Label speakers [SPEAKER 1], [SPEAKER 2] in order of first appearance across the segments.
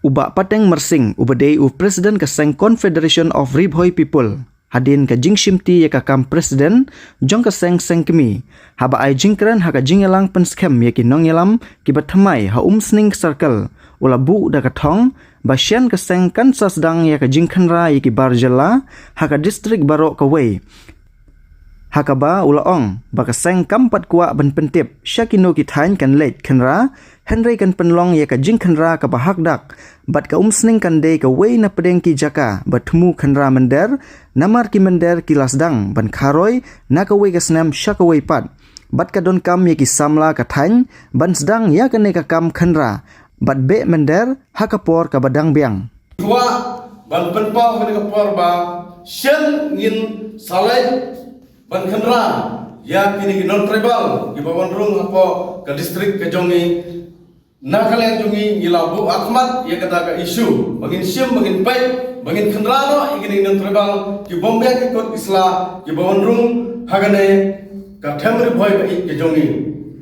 [SPEAKER 1] Ubak pateng mersing ubadai Presiden Keseng Confederation of Ribhoi People. Hadin ka jingshimti ya kam presiden jong Keseng sengkemi. Haba ai jingkran haka jingelang penskem ya kinong yalam kibat thamai ha sning circle. Ula bu da kathong Basian Keseng kan sasdang ya ka jingkhanra ya ki barjala haka distrik Barok Kawai. Hakaba ulaong baka seng kampat kuak ban pentip syakino kithain kan late khanra Henry kan penlong ya ka jing khanra ka bahak dak bat ka sning kan de ka wei na pedeng ki jaka batmu khanra mender namar ki mender ki lasdang ban kharoi na ka wei ka snam syakawei pat bat ka don kam ya ki samla ka thain ban sedang ya ka ne ka kam khanra bat be mender hakapor ka badang biang
[SPEAKER 2] kuwa ban penpau ka por ba shen ngin salai ban khandra ya kini non tribal ki bawan rung apo ke distrik ke jongi nakale jongi ilabu Ahmad ya kata ka isu bagin sim bagin pai bagin khandra no kini non tribal ki bombe ki kot isla ki bawan rung hagane ka thamri boy ba ke jongi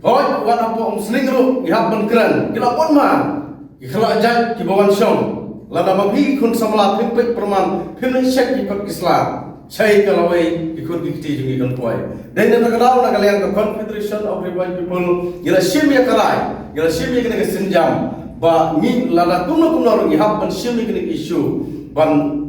[SPEAKER 2] hoy wan apo sling ru ihap ban kran kila pon ma ki khala ajak ki bawan shom lada mabi kun samla pimpek perman pimne shek ki kot isla saya kalawai ikut dikti jungi kan puai. Dan yang terkenal nak kalian ke Confederation of Ribhoi People, gila sim ya kalai, gila sim ya kena kesenjam. Ba ni lada kumno orang ihap ban sim ya kena isu ban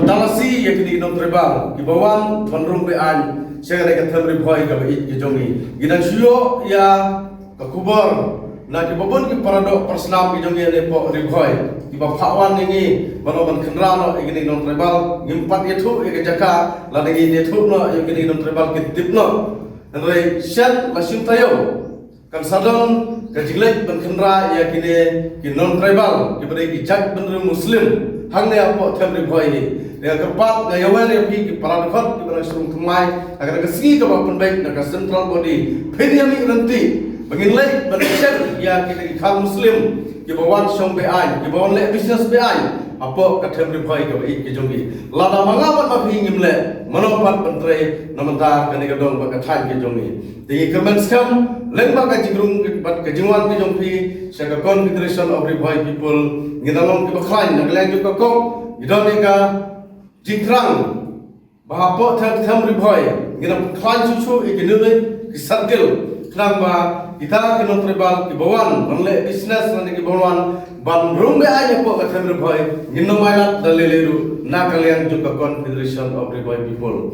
[SPEAKER 2] talasi ya kena non tribal. Kibawan ban rum bean, saya kena kata Ribhoi ka bait ke jongi. Gina sio ya ke kubur. Nah kibabun ki paradok persnam ki jongi ne po Ribhoi. Kiba pakwan ini banoban kenrano igini non tribal ngimpat itu ike jaka ladagi itu no igini non tribal kitip no andre shen lasim tayo kan sadon kajilek ban kenra ya kini ki non tribal kibade ki jak bener muslim hangne apo thamri boy ni ya kerpat ya yawan ya pi ki paradokot ki bana surung kemai agar kesini ke bapan baik na central body pheniami nanti bangin lek ban shen ya kini khal muslim kibawan shong beai kibawan le business beai apa kathem Ribhoi ka bai ke jongi lada mangaban ma phi ngimle manopat pentre namanta kani ka dong ba ka than ke jongi tingi comment skam len ba ka jingrung bat ka jingwan ke jongpi sa ka Confederation of Ribhoi People ngidalong ki bakhlain na kalen juk ka ko idone ka jingkrang bahapo tham Ribhoi ngidam klan chuchu ikinule ki sargel klang ba kita kena tribal kibawan banle business nanti kibawan ban rumbe aja po ka Ribhoi ngino mayat daliliru na kalian juga Confederation of Ribhoi People.